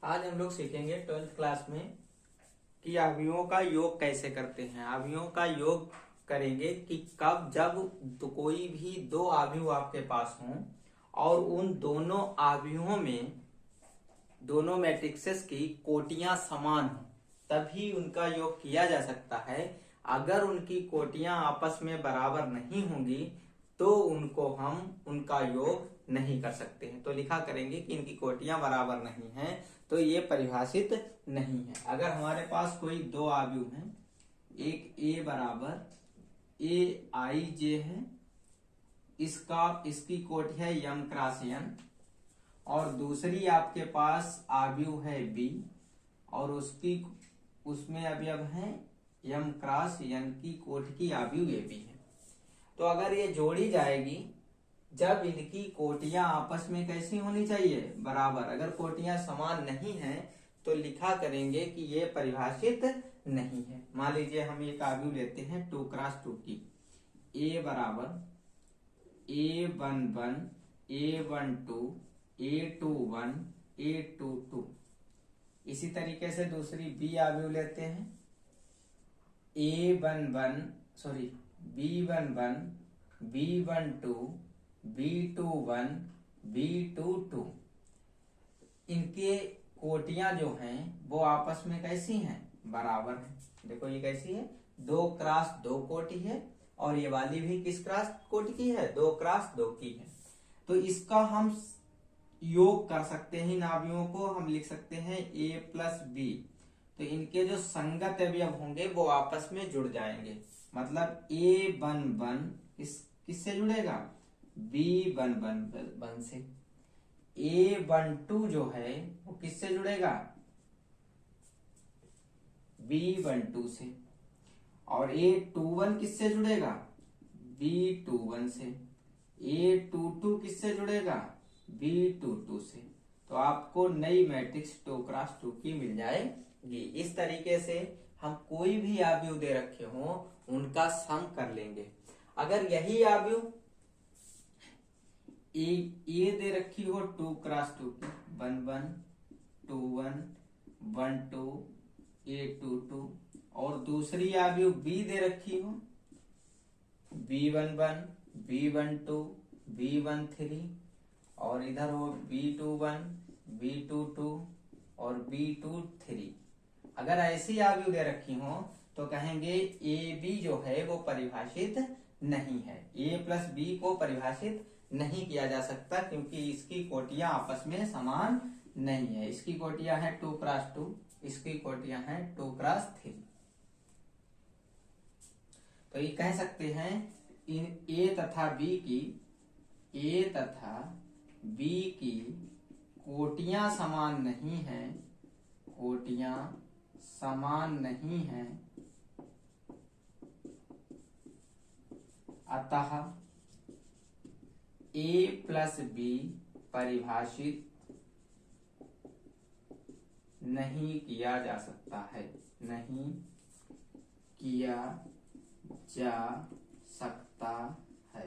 आज हम लोग सीखेंगे 12th क्लास में कि अवयवों का योग कैसे करते हैं। अवयवों का योग करेंगे कि कब जब तो कोई भी दो अवयव आपके पास हों और उन दोनों अवयवों में दोनों मैट्रिक्सेस की कोटियां समान हो तभी उनका योग किया जा सकता है। अगर उनकी कोटियां आपस में बराबर नहीं होंगी तो उनको हम उनका योग नहीं कर सकते हैं। तो लिखा करेंगे कि इनकी कोटियां बराबर नहीं हैं तो ये परिभाषित नहीं है। अगर हमारे पास कोई दो अवयव हैं, एक a बराबर a i j है, इसकी कोटि है m क्रॉस n, और दूसरी आपके पास अवयव है b और उसमें अवयव है m क्रॉस n की कोटि की अवयव ab है। तो अगर ये जोड़ी जाएगी जब इनकी कोटियां आपस में कैसी होनी चाहिए, बराबर। अगर कोटियां समान नहीं हैं तो लिखा करेंगे कि ये परिभाषित नहीं है। मान लीजिए हम एक अवयव लेते हैं 2 क्रॉस 2 की, a बराबर a11 a12 a21 a22। इसी तरीके से दूसरी b अवयव लेते हैं b11 b12 b21 b22। इनके कोटियां जो हैं वो आपस में कैसी हैं, बराबर हैं। देखो ये कैसी है, 2 क्रॉस 2 कोटि है और ये वाली भी किस क्रॉस कोटि की है, 2 क्रॉस 2 की है। तो इसका हम योग कर सकते हैं। इन अवयवों को हम लिख सकते हैं a प्लस b। तो इनके जो संगत अवयव होंगे वो आपस में जुड़ जाएंगे। मतलब a11 किससे जुड़ेगा, b11 से। a12 जो है वो किससे जुड़ेगा, b12 से। और a21 किससे जुड़ेगा, b21 से। a22 किससे जुड़ेगा, b22 से। तो आपको नई मैट्रिक्स 2 क्रॉस 2 की मिल जाएगी। इस तरीके से हम कोई भी अवयव दे रखे हो उनका सम कर लेंगे। अगर यही अवयव ए दे रखी हो 2 क्रॉस 2 की, 11 21 12 a22, और दूसरी अवयव बी दे रखी हो b11 b12 b13, और इधर हो b21 b22 और b23। अगर ऐसी अवयव दे रखी हो तो कहेंगे ए बी जो है वो परिभाषित नहीं है। a प्लस बी को परिभाषित नहीं किया जा सकता क्योंकि इसकी कोटियां आपस में समान नहीं है। इसकी कोटियां हैं 2 क्रॉस 2, इसकी कोटियां हैं 2 क्रॉस 3। तो ये कह सकते हैं इन a तथा b की कोटियां समान नहीं है, कोटियां समान नहीं है, अतः a प्लस b परिभाषित नहीं किया जा सकता है, नहीं किया जा सकता है।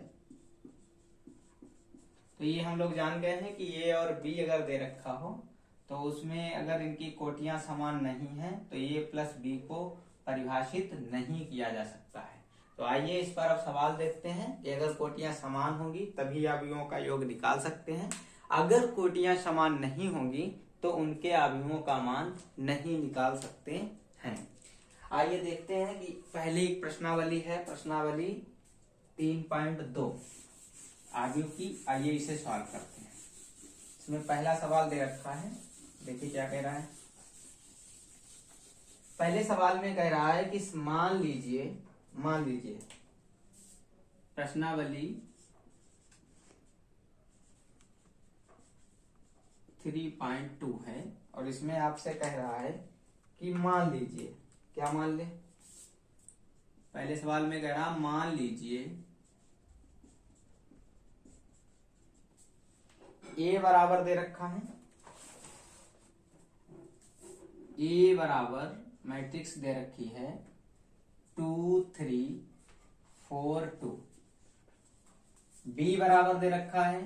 तो ये हम लोग जान गए हैं कि a और b अगर दे रखा हो तो उसमें अगर इनकी कोटियां समान नहीं है तो a प्लस b को परिभाषित नहीं किया जा सकता है। तो आइए इस पर अब सवाल देखते हैं कि अगर कोटियां समान होंगी तभी अवयवों का योग निकाल सकते हैं। अगर कोटियां समान नहीं होंगी तो उनके अवयवों का मान नहीं निकाल सकते हैं। आइए देखते हैं कि पहली एक प्रश्नावली है, प्रश्नावली 3.2 अवयव की। आइए इसे सॉल्व करते हैं। इसमें पहला सवाल दे रखा है, देखिए क्या कह रहा है। पहले सवाल में कह रहा है कि मान लीजिए प्रश्नावली 3.2 है और इसमें आपसे कह रहा है कि मान लीजिए, क्या मान ले, पहले सवाल में कह रहा मान लीजिए a बराबर दे रखा है, a बराबर मैट्रिक्स दे रखी है 2 3 4 2, b बराबर दे रखा है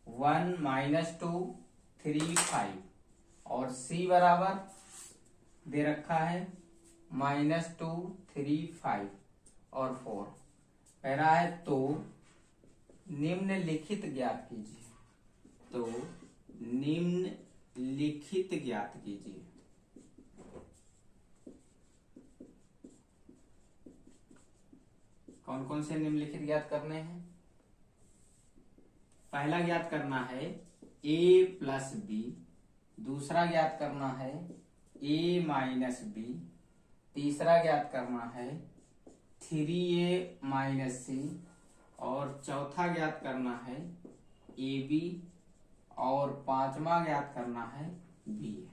1 - 2 3 5, और C बराबर दे रखा है -2, 3, 5 और 4 कह रहा है। तो निम्नलिखित ज्ञात कीजिए। तो निम्नलिखित ज्ञात कीजिए। कौन कौन से निम्नलिखित ज्ञात करने हैं? पहला ज्ञात करना है a प्लस बी, दूसरा ज्ञात करना है a माइनस बी, तीसरा ज्ञात करना है 3a माइनस सी और चौथा ज्ञात करना है ए बी और पांचवा ज्ञात करना है बी।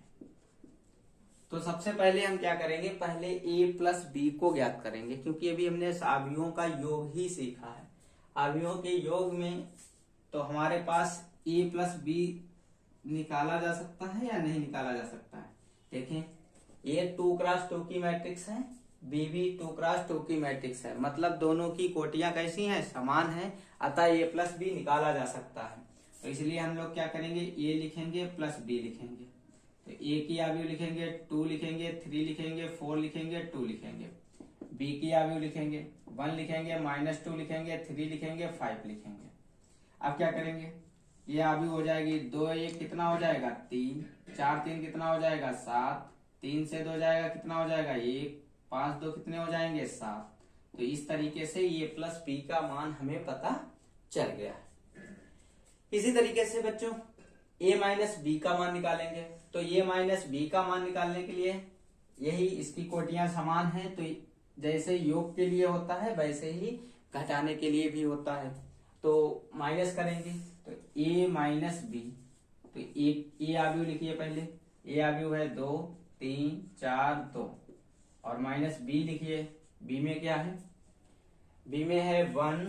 तो सबसे पहले हम क्या करेंगे, पहले a प्लस बी को ज्ञात करेंगे, क्योंकि अभी हमने अवयवों का योग ही सीखा है। अवयवों के योग में तो हमारे पास a प्लस बी निकाला जा सकता है या नहीं निकाला जा सकता है। देखें, ये 2x2 की मैट्रिक्स है, बी भी 2x2 की मैट्रिक्स है, मतलब दोनों की कोटियां कैसी हैं, समान हैं, अतः a प्लस बी निकाला जा सकता है। तो इसलिए हम लोग क्या करेंगे, a लिखेंगे प्लस b लिखेंगे। तो a की अवयव लिखेंगे 2 लिखेंगे, 3 लिखेंगे, 4 लिखेंगे, 2 लिखेंगे। b की अवयव लिखेंगे 1 लिखेंगे, -2 लिखेंगे, 3 लिखेंगे, 5 लिखेंगे। अब क्या करेंगे, ये अवयव हो जाएगी 2 1 कितना हो जाएगा 3, 4 3 कितना हो जाएगा 7, 3 से 2 जाएगा कितना हो जाएगा 1, 5 2 कितने हो जाएंगे 7। तो इस तरीके से a प्लस बी का मान हमें पता चल गया। इसी तरीके से बच्चों a माइनस बी का मान निकालेंगे। तो a माइनस बी का मान निकालने के लिए यही, इसकी कोटियां समान हैं, तो जैसे योग के लिए होता है वैसे ही घटाने के लिए भी होता है। तो माइनस करेंगे, तो a माइनस बी, तो ए अवयव लिखिए पहले, ए अवयव है 2 3 4 2 और माइनस बी लिखिए। बी में क्या है, बी में है 1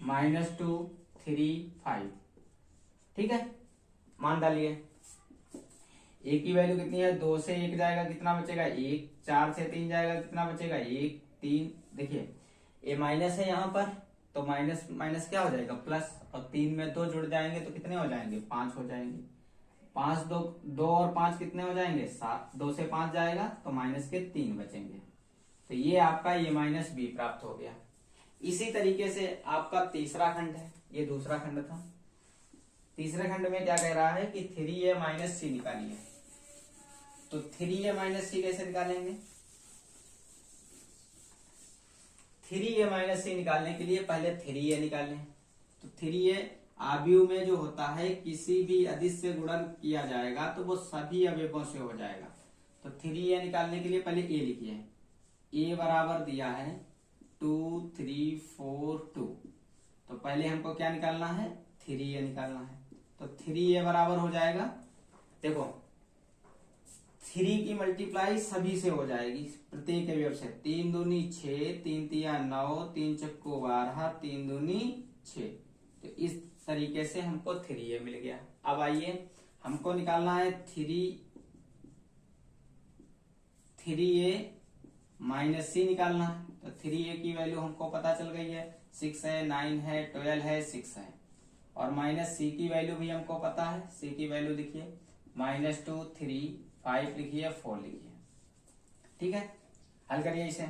-2 3 5। ठीक है, मान डालिए। ए की वैल्यू कितनी है, 2 से 1 जाएगा कितना बचेगा 1, 4 से 3 जाएगा कितना बचेगा 1 3। देखिए ए माइनस है यहाँ पर, तो माइनस माइनस क्या हो जाएगा प्लस, और 3 में 2 जुड़ जाएंगे तो कितने हो जाएंगे 5 हो जाएंगे। 5 2 और 5 कितने हो जाएंगे 7, 2 से 5 जाएगा तो माइनस के 3 बचेंगे। तो ये आपका ये माइनस बी प्राप्त हो गया। इसी तरीके से आपका तीसरा खंड है, ये दूसरा खंड था। तीसरे खंड में क्या कह रहा है कि 3a माइनस सी निकालिए। तो 3a माइनस सी कैसे निकालेंगे, 3a माइनस सी निकालने के लिए पहले 3a निकालें। तो 3a अवयव में जो होता है, किसी भी अदिश से गुणन किया जाएगा तो वो सभी अवयवों से हो जाएगा। तो 3a निकालने के लिए पहले a लिखिए। a बराबर दिया है 2 3 4 2। तो पहले हमको क्या निकालना है 3a निकालना है। तो 3a बराबर हो जाएगा, देखो 3 की मल्टीप्लाई सभी से हो जाएगी, प्रत्येक अवयव से। 3 दूनी 6, 3 तिया 9, 3 चक्को 12, 3 दूनी 6। तो इस तरीके से हमको 3a मिल गया। अब आइए हमको निकालना है 3a माइनस सी निकालना है। तो 3a की वैल्यू हमको पता चल गई है, 6 है, 9 है, 12 है, 6 है। और माइनस सी की वैल्यू भी हमको पता है, सी की वैल्यू लिखिए -2 3 5 लिखिए 4 लिखिए। ठीक है, हल करिए इसे।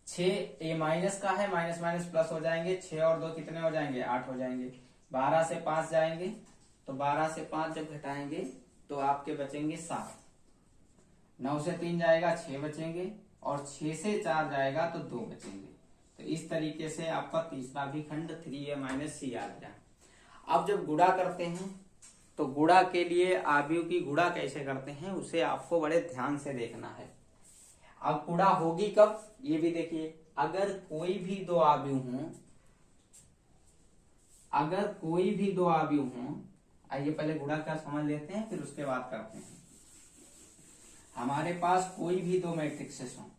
6 ए माइनस का है, माइनस माइनस प्लस हो जाएंगे, 6 और 2 कितने हो जाएंगे 8 हो जाएंगे। 12 से 5 जाएंगे, तो 12 से 5 जब घटाएंगे तो आपके बचेंगे 7। 9 से 3 जाएगा 6 बचेंगे, और 6 से 4 जाएगा तो 2 बचेंगे। तो इस तरीके से आपका तीसरा भी खंड 3a माइनस सी आ गया। अब जब गुणा करते हैं तो गुणा के लिए अवयव की गुणा कैसे करते हैं उसे आपको बड़े ध्यान से देखना है। अब गुणा होगी कब, ये भी देखिए। अगर कोई भी दो अवयव हों, अगर कोई भी दो अवयव हों, आइए पहले गुणा का समझ लेते हैं फिर उसके बाद करते हैं। हमारे पास कोई भी दो मैट्रिक्सेस हों,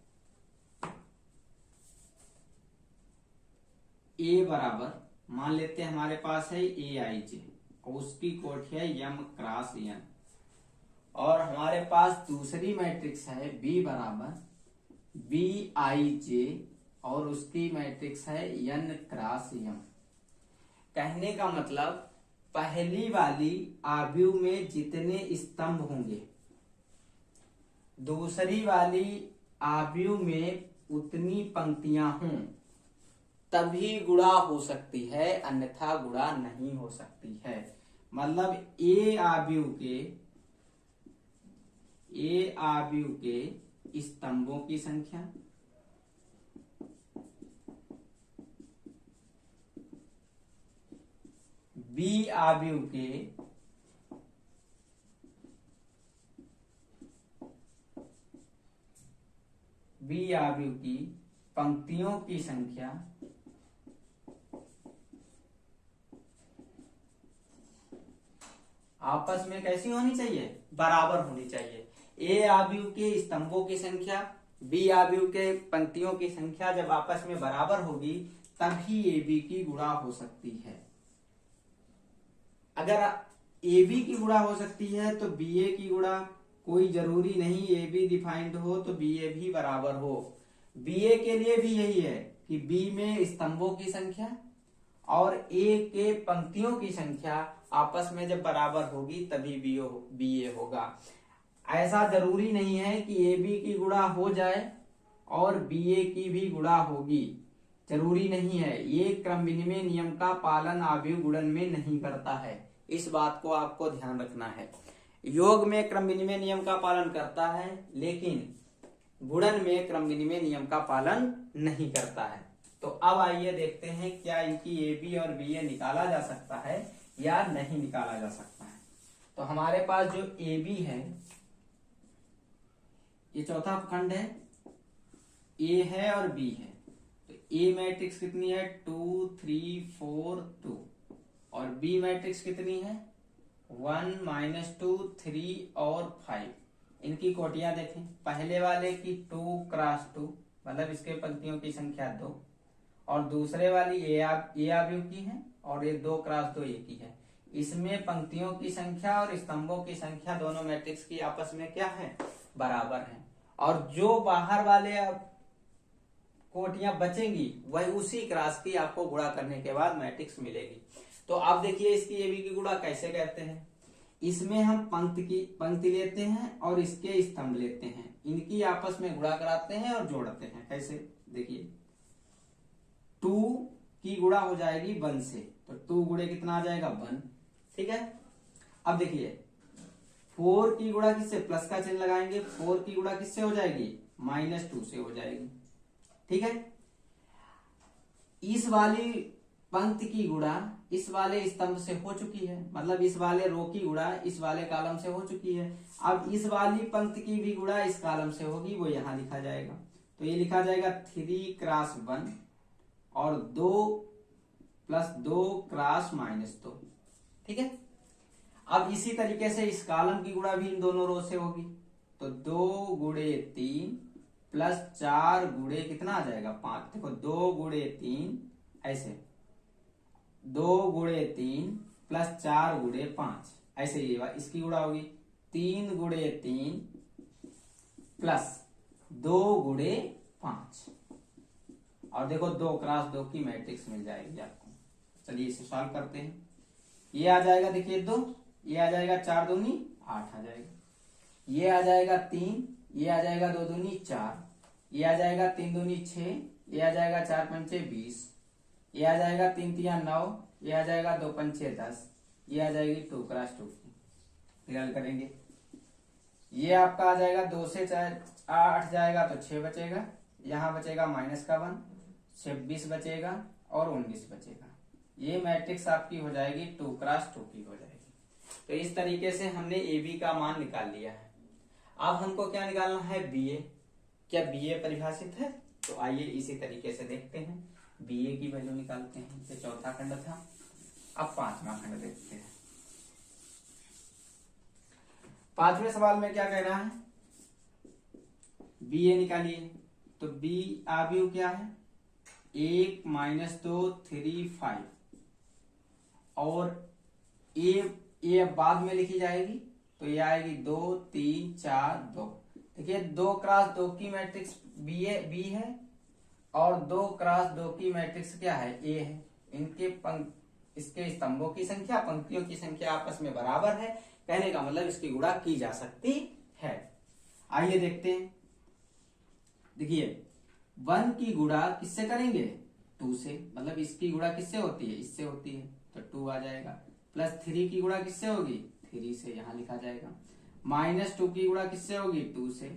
ए बराबर मान लेते हैं हमारे पास है ए आई जे और उसकी कोटि है यम क्रॉस एन, और हमारे पास दूसरी मैट्रिक्स है बी बराबर बी आई जे और उसकी मैट्रिक्स है एन क्रॉस यम। कहने का मतलब पहली वाली आव्यूह में जितने स्तंभ होंगे दूसरी वाली आव्यूह में उतनी पंक्तियां हों तभी गुणा हो सकती है, अन्यथा गुणा नहीं हो सकती है। मतलब ए आव्यूह के स्तंभों की संख्या बी आव्यूह की पंक्तियों की संख्या आपस में कैसी होनी चाहिए, बराबर होनी चाहिए। ए आव्यूह के स्तंभों की संख्या बी आव्यूह के पंक्तियों की संख्या जब आपस में बराबर होगी तभी ए बी की गुणा हो सकती है। अगर ए बी की गुणा हो सकती है तो बी ए की गुणा कोई जरूरी नहीं ए बी डिफाइंड हो तो बी ए भी बराबर हो। बी ए के लिए भी यही है कि बी में स्तंभों की संख्या और ए के पंक्तियों की संख्या आपस में जब बराबर होगी तभी बी ए होगा। ऐसा जरूरी नहीं है कि ए बी की गुणा हो जाए और बी ए की भी गुणा होगी, जरूरी नहीं है। ये क्रम विनिमय नियम का पालन आव्यूह गुणन में नहीं करता है, इस बात को आपको ध्यान रखना है। योग में क्रम विनिमय नियम का पालन करता है लेकिन गुणन में क्रम विनिमय नियम का पालन नहीं करता है। तो अब आइए देखते हैं क्या इनकी ए बी और बी ए निकाला जा सकता है या नहीं निकाला जा सकता है। तो हमारे पास जो ए बी है ये चौथा खंड है, ए है और बी है। तो ए मैट्रिक्स कितनी है 2 3 4 2 और बी मैट्रिक्स कितनी है 1 -2 3 और 5। इनकी कोटियां देखें, पहले वाले की 2 क्रॉस 2 मतलब इसके पंक्तियों की संख्या 2 और दूसरे वाली ए आव्यूह की है और ये 2 क्रॉस 2 ए की है। इसमें पंक्तियों की संख्या और स्तंभों की संख्या दोनों मैट्रिक्स की आपस में क्या है, बराबर है। और जो बाहर वाले कोटियां बचेंगी वही उसी क्रॉस की आपको गुणा करने के बाद मैट्रिक्स मिलेगी। तो आप देखिए इसकी ए बी की गुणा कैसे करते हैं। इसमें हम पंक्ति लेते हैं और इसके स्तंभ लेते हैं, इनकी आपस में गुणा कराते हैं और जोड़ते हैं। कैसे देखिए 2 की गुणा हो जाएगी 1 से, तो 2 गुणे कितना आ जाएगा 1, ठीक है। अब देखिए 4 की गुणा किससे, प्लस का चिन्ह लगाएंगे, 4 की गुणा किससे हो जाएगी -2 से हो जाएगी, ठीक है। इस वाली पंक्ति की गुणा इस वाले स्तंभ से हो चुकी है, मतलब इस वाले रो की गुणा इस वाले कॉलम से हो चुकी है। अब इस वाली पंक्ति की भी गुणा इस कॉलम से होगी, वो यहां लिखा जाएगा। तो ये लिखा जाएगा 3 क्रॉस 1 और 2 + 2 क्रॉस -2, ठीक है। अब इसी तरीके से इस कॉलम की गुणा भी इन दोनों रो से होगी, तो 2 गुणे 3 + 4 गुणे कितना आ जाएगा 5। देखो 2 गुणे 3 ऐसे 2 गुणे 3 + 4 गुणे 5 ऐसे ये इसकी गुणा होगी 3 गुणे 3 + 2 गुणे 5 और देखो 2 क्रॉस 2 की मैट्रिक्स मिल जाएगी आपको। चलिए इसे सॉल्व करते हैं। ये आ जाएगा देखिए 2, ये आ जाएगा 4 दूनी 8 आ जाएगा, ये आ जाएगा 3, ये आ जाएगा 2 दूनी 4, ये आ जाएगा 3 दूनी 6, ये आ जाएगा 4 पंचे 20, ये आ जाएगा 3 तिया 9, ये आ जाएगा 2 पंचे 10, ये आ जाएगी 2 क्रॉस 2 की। फिर हल करेंगे, ये आपका आ जाएगा 2 से 8 जाएगा तो 6 बचेगा, यहाँ बचेगा -1, 26 बचेगा और 19 बचेगा। ये मैट्रिक्स आपकी हो जाएगी 2 क्रॉस 2 की हो जाएगी। तो इस तरीके से हमने ए बी का मान निकाल लिया है। अब हमको क्या निकालना है बी ए। क्या बी ए परिभाषित है? तो आइए इसी तरीके से देखते हैं, बी ए की वैल्यू निकालते हैं। ये चौथा खंड था, अब पांचवा खंड देखते हैं। पांचवें सवाल में क्या कह रहा है, बी ए निकालिए। तो बी आव्यूह क्या है 1 - 2 3 5 और ए बाद में लिखी जाएगी तो ये आएगी 2 3 4 2। देखिए 2 क्रॉस 2 की मैट्रिक्स बी है और 2 क्रॉस 2 की मैट्रिक्स क्या है ए है। इनके इसके स्तंभों की संख्या पंक्तियों की संख्या आपस में बराबर है, कहने का मतलब इसकी गुणा की जा सकती है। आइए देखते हैं। देखिए 1 की गुणा किससे करेंगे, 2 से, मतलब इसकी गुणा किससे होती है, इससे होती है, तो 2 आ जाएगा। प्लस 3 की गुणा किससे होगी, 3 से, यहां लिखा जाएगा। -2 की गुणा किससे होगी, 2 से।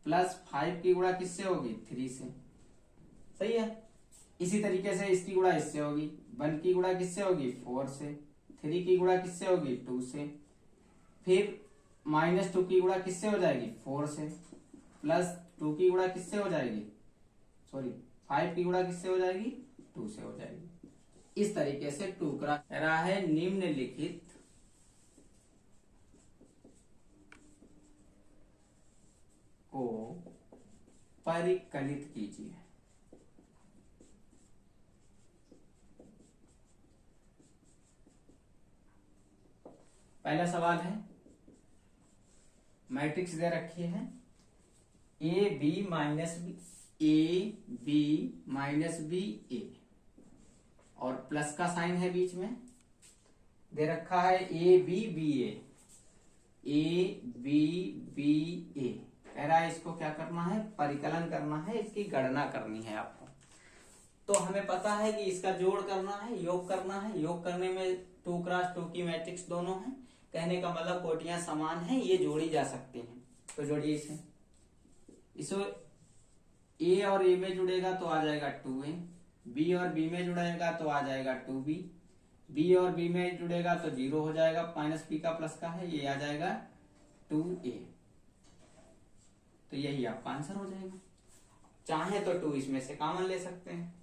प्लस 5 की गुणा किससे होगी, 3 से। सही है। इसी तरीके से इसकी गुणा इससे होगी। 1 की गुणा किससे होगी, 4 से। 3 की गुणा किससे होगी, 2 से। फिर -2 की गुणा किससे हो जाएगी, 4 से। प्लस 2 की गुणा किससे हो जाएगी, सॉरी 5 की गुणा किससे हो जाएगी, 2 से हो जाएगी। इस तरीके से टुकड़ा कह रहा है निम्नलिखित को परिकलित कीजिए। पहला सवाल है, मैट्रिक्स दे रखी है ए बी माइनस बी ए और प्लस का साइन है बीच में, दे रखा है ए बी बी ए कह रहा है इसको क्या करना है, परिकलन करना है, इसकी गणना करनी है आपको। तो हमें पता है कि इसका जोड़ करना है, योग करना है। योग करने में 2 क्रॉस 2 की मैट्रिक्स दोनों है, कहने का मतलब कोटियां समान हैं, ये जोड़ी जा सकती हैं। तो जोड़िए इसे ए और ए में जुड़ेगा तो आ जाएगा 2a, बी और बी में जुड़ेगा तो आ जाएगा 2b, बी और बी में जुड़ेगा तो 0 हो जाएगा, माइनस बी का प्लस का है, ये आ जाएगा 2a। तो यही आपका आंसर हो जाएगा। चाहे तो 2 इसमें से कॉमन ले सकते हैं,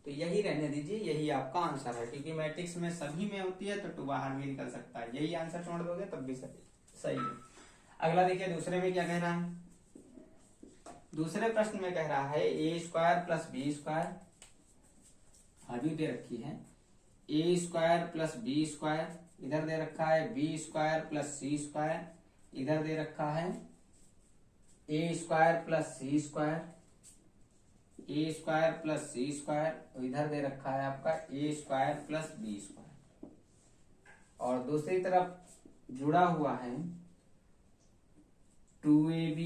तो यही रहने दीजिए, यही आपका आंसर है, क्योंकि मैट्रिक्स में सभी में होती है तो 2 बाहर भी निकल सकता है। यही आंसर छोड़ दोगे तब भी सही है। अगला देखिए, दूसरे में क्या कह रहा है। दूसरे प्रश्न में कह रहा है A square plus B square, value दे रखी है A square plus B square, इधर दे रखा है B square plus C square, इधर दे रखा है A square plus C square, A square plus C square, इधर दे रखा है आपका A square plus B square. और दूसरी तरफ जुड़ा हुआ है 2ab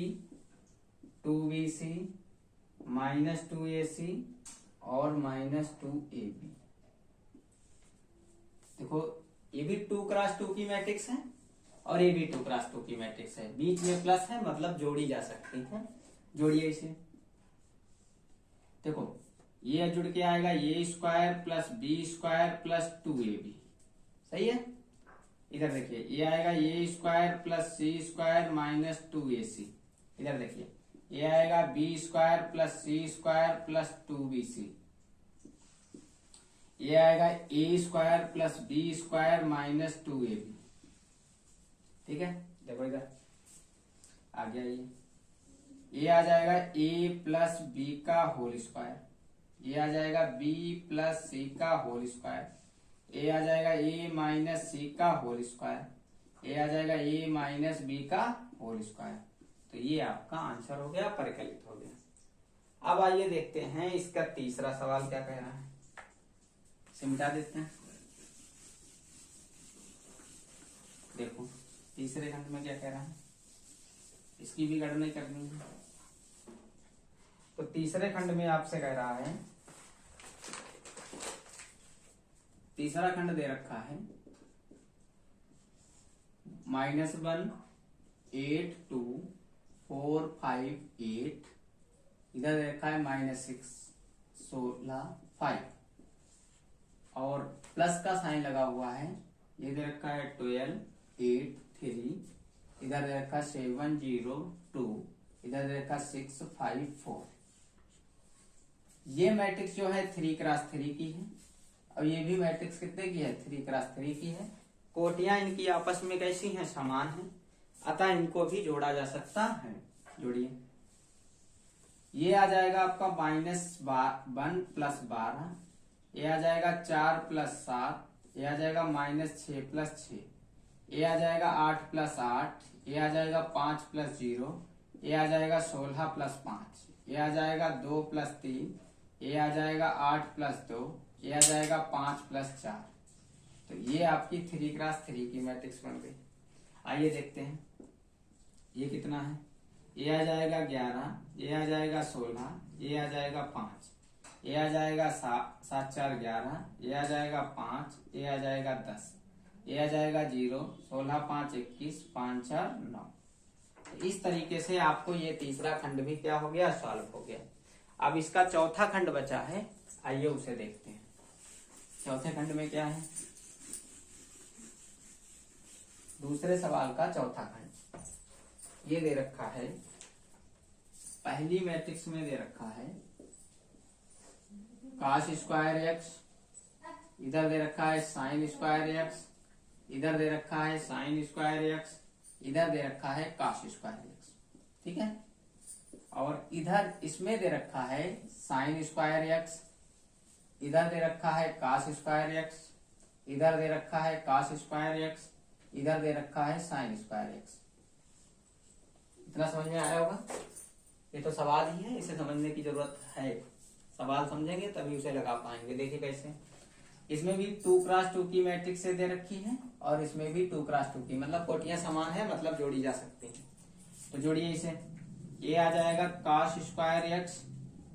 2bc -2ac और -2ab। देखो ये भी 2 क्रॉस 2 की मैट्रिक्स है और ये भी 2 क्रॉस 2 की मैट्रिक्स है, बीच में प्लस है, मतलब जोड़ी जा सकती है। जोड़िए इसे। देखो ये जुड़ के आएगा A square plus B square plus 2ab, सही है। इधर देखिए ये आएगा A square plus C square -2ac, इधर देखिए ये आएगा B square plus C square plus 2bc, ये आएगा A square plus B square -2ab। ठीक है, देखो इधर आ गया ये आ जाएगा ए प्लस बी का होल स्क्वायर, ये आ जाएगा बी प्लस सी का होल स्क्वायर, ए आ जाएगा ए माइनस सी का होल स्क्वायर, ए आ जाएगा ए माइनस बी का होल स्क्वायर। तो ये आपका आंसर हो गया, परिकलित हो गया। अब आइए देखते हैं इसका तीसरा सवाल क्या कह रहा है, सिमटा देते हैं। देखो तीसरे खंड में क्या कह रहा है, इसकी भी गणना करनी है। तो तीसरे खंड में आपसे कह रहा है, तीसरा खंड दे रखा है -1 8 2 4 5 8, इधर दे रखा है -6 16 5 और प्लस का साइन लगा हुआ है, ये दे रखा है 12 8 3, इधर दे रखा 7 0 2, इधर दे रखा 6 5 4। ये मैट्रिक्स जो है 3 क्रॉस 3 की है और ये भी मैट्रिक्स कितने की है, 3 क्रॉस 3 की है। कोटियां इनकी आपस में कैसी हैं, समान हैं, अतः इनको भी जोड़ा जा सकता है। जोड़िए, ये आ जाएगा आपका -1 प्लस 12, ये आ जाएगा 4 प्लस 7, ये आ जाएगा -6 प्लस 6, ये आ जाएगा 8 प्लस 8, ये आ जाएगा 5 प्लस 0, ये आ जाएगा 16 प्लस 5, ये आ जाएगा 2 प्लस 3, ये आ जाएगा 8 प्लस 2, ये आ जाएगा 5 प्लस 4। तो ये आपकी 3x3 की मैट्रिक्स बन गई। आइए देखते हैं ये कितना है। ये आ जाएगा 11, ये आ जाएगा 16, ये आ जाएगा 5, ये आ जाएगा 7 4 11, ये आ जाएगा 5, ये आ जाएगा 10, ये आ जाएगा 0, 16 5 21, 5 4 9। इस तरीके से आपको ये तीसरा खंड भी क्या हो गया, सॉल्व हो गया। अब इसका चौथा खंड बचा है, आइए उसे देखते हैं। चौथे खंड में क्या है, दूसरे सवाल का चौथा खंड ये दे रखा है। पहली मैट्रिक्स में दे रखा है cos स्क्वायर एक्स, इधर दे रखा है sin स्क्वायर एक्स, इधर दे रखा है sin स्क्वायर एक्स, इधर दे रखा है cos स्क्वायर एक्स, ठीक है। और इधर इसमें दे रखा है sin स्क्वायर एक्स, इधर दे रखा है cos स्क्वायर एक्स, इधर दे रखा है cos स्क्वायर एक्स, इधर दे रखा है sin स्क्वायर एक्स। इतना समझ में आया होगा। ये तो सवाल ही है, इसे समझने की जरूरत है। सवाल समझेंगे तभी उसे लगा पाएंगे। देखिए कैसे, इसमें भी 2x2 की मैट्रिक्स से दे रखी है और इसमें भी 2x2 की, मतलब कोटियां समान है, मतलब जोड़ी जा सकती हैं। तो जोड़िए इसे, ये आ जाएगा cos square x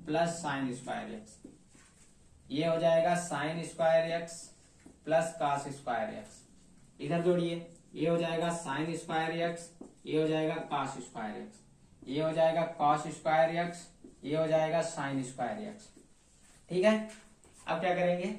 plus sin square x, ये हो जाएगा sin square x plus cos square x. इधर जोड़िए, ये हो जाएगा sin स्क्वायर एक्स, ये हो जाएगा cos स्क्वायर एक्स, ये हो जाएगा cos स्क्वायर एक्स, ये हो जाएगा sin स्क्वायर एक्स, ठीक है। अब क्या करेंगे,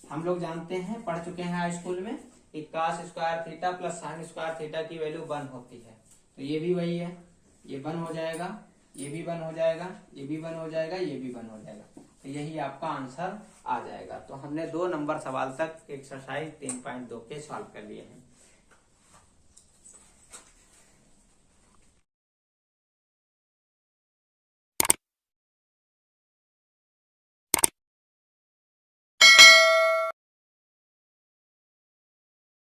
हम लोग जानते हैं, पढ़ चुके हैं हाई स्कूल में कि cos square theta plus sin square theta की वैल्यू 1 होती है। तो ये भी वही है, ये 1 हो जाएगा, ये भी 1 हो जाएगा, ये भी 1 हो जाएगा, ये भी 1 हो जाएगा। तो यही आपका आंसर आ जाएगा। तो हमने 2 नंबर सवाल तक एक्सरसाइज 3.2 के सॉल्व कर लिए हैं।